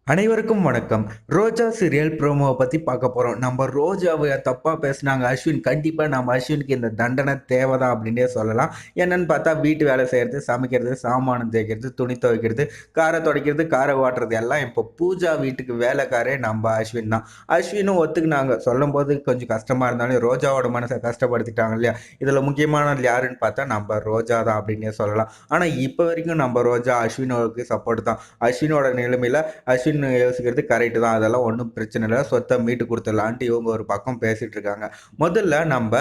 அனைவருக்கும் வணக்கம். ரோஜா சீரியல் ப்ரோமோவ பத்தி பார்க்க போறோம். நம்ம ரோஜாவ தப்பா பேசுனாங்க அஸ்வின். கண்டிப்பா நம்ம அஸ்வினுக்கு இந்த தண்டனை தேவைதான் அப்படின்னே சொல்லலாம். என்னன்னு பார்த்தா வீட்டு வேலை செய்றது, சமைக்கிறது, சாமானம் தேய்க்கிறது, துணி துவைக்கிறது, கார துடைக்கிறது, கார ஓட்டுறது எல்லாம் இப்போ பூஜா வீட்டுக்கு வேலைக்காரே நம்ம அஸ்வின் தான். அஸ்வினும் ஒத்துக்குனாங்க. சொல்லும்போது கொஞ்சம் கஷ்டமா இருந்தாலும் ரோஜாவோட மனச கஷ்டப்படுத்திட்டாங்க இல்லையா? இதுல முக்கியமானது யாருன்னு பார்த்தா நம்ம ரோஜா தான் அப்படின்னே சொல்லலாம். ஆனா இப்ப வரைக்கும் நம்ம ரோஜா அஸ்வினோவுக்கு சப்போர்ட் தான். அஸ்வினோட நிலைமையில அஸ்வின் யோசிக்கிறது கரெக்ட் தான். அதெல்லாம் ஒண்ணும் பிரச்சனை இல்ல. சொத்த மீட்டு குடுத்துடலான்ட்டு இவங்க ஒரு பக்கம் பேசிட்டு இருக்காங்க. முதல்ல நம்ப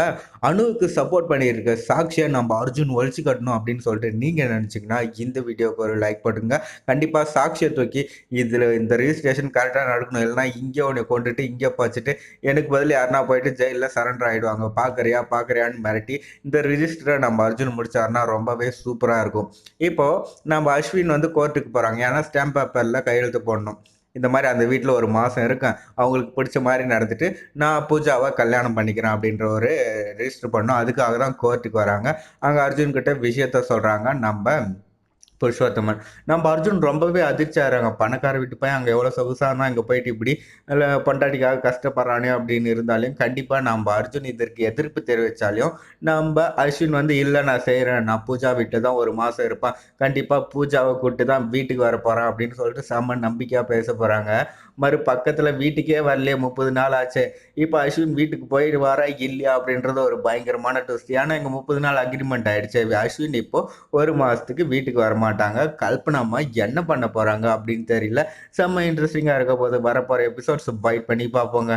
அனுவுக்கு சப்போர்ட் பண்ணியிருக்க சாக்ஷிய நம்ம அர்ஜுன் ஒழிச்சு கட்டணும் அப்படின்னு சொல்லிட்டு நீங்க நினைச்சீங்கன்னா, இந்த வீடியோக்கு ஒரு லைக் போட்டுருங்க. கண்டிப்பா சாக்ஷிய தூக்கி இதுல இந்த ரிஜிஸ்ட்ரேஷன் கரெக்ட்டா நடக்கணும். இல்லன்னா இங்க உன்ன கொண்டுட்டு, இங்க வச்சுட்டு எனக்கு பதில் யாருனா போயிட்டு ஜெயில்ல சரண்டர் ஆயிடுவாங்க. பார்க்கறியா? பார்க்கறியான்னு மிரட்டி இந்த ரிஜிஸ்டர நம்ம அர்ஜுன் முடிச்சாருன்னா ரொம்பவே சூப்பரா இருக்கும். இப்போ நம்ம அஸ்வின் வந்து கோர்ட்டுக்கு போறாங்க. ஏன்னா ஸ்டாம்ப் பேப்பர்ல கையெழுத்து போடணும். இந்த மாரி அந்த வீட்ல 1 மாசம் இருக்கேன். அவங்களுக்கு பிடிச்ச மாரி நடந்துட்டு, நான் பூஜாவ கல்யாணம் பண்ணிக்கிறேன் அப்படின்ற ஒரு ரெஜிஸ்டர் பண்ணணும். அதுக்காக தான் கோர்ட்டுக்கு வராங்க. அங்க அர்ஜுன் கிட்ட விஷயத்த சொல்றாங்க நம்ப புருஷோத்தமன். நம்ம அர்ஜுன் ரொம்பவே அதிர்ச்சி ஆகுறாங்க. பணக்கார வீட்டு பையன் அங்க எவ்வளோ சொகுசா இருந்தான். இங்க போயிட்டு இப்படி பொண்டாட்டிக்காக கஷ்டப்படுறானே அப்படின்னு இருந்தாலும், கண்டிப்பா நம்ம அர்ஜுன் இதற்கு எதிர்ப்பு தெரிவிச்சாலும், நம்ப அஸ்வின் வந்து இல்ல நான் செய்றேன். நான் பூஜா வீட்ல தான் 1 மாசம் இருப்பேன். கண்டிப்பா பூஜாவ கூட்டு தான் வீட்டுக்கு வரப்போறேன் அப்படின்னு சொல்லிட்டு செம்ம நம்பிக்கையா பேச போறாங்க. பக்கத்துல வீட்டுக்கே வரலையே 30 நாள் ஆச்சே. இப்ப அஸ்வின் வீட்டுக்கு போயிடுவாரா இல்லையா அப்படின்றது ஒரு பயங்கரமான ட்விஸ்ட். ஏன்னா இங்க 30 நாள் அக்ரிமெண்ட் ஆயிடுச்சு. அஸ்வின் இப்போ 1 மாசத்துக்கு வீட்டுக்கு வரமாட்டாங்க. கல்பனாம்மா என்ன பண்ண போறாங்க அப்படின்னு தெரியல. செம்ம இன்ட்ரஸ்டிங்கா இருக்க போது. வரப்போற எபிசோட்ஸ் பைட் பண்ணி பார்ப்போங்க.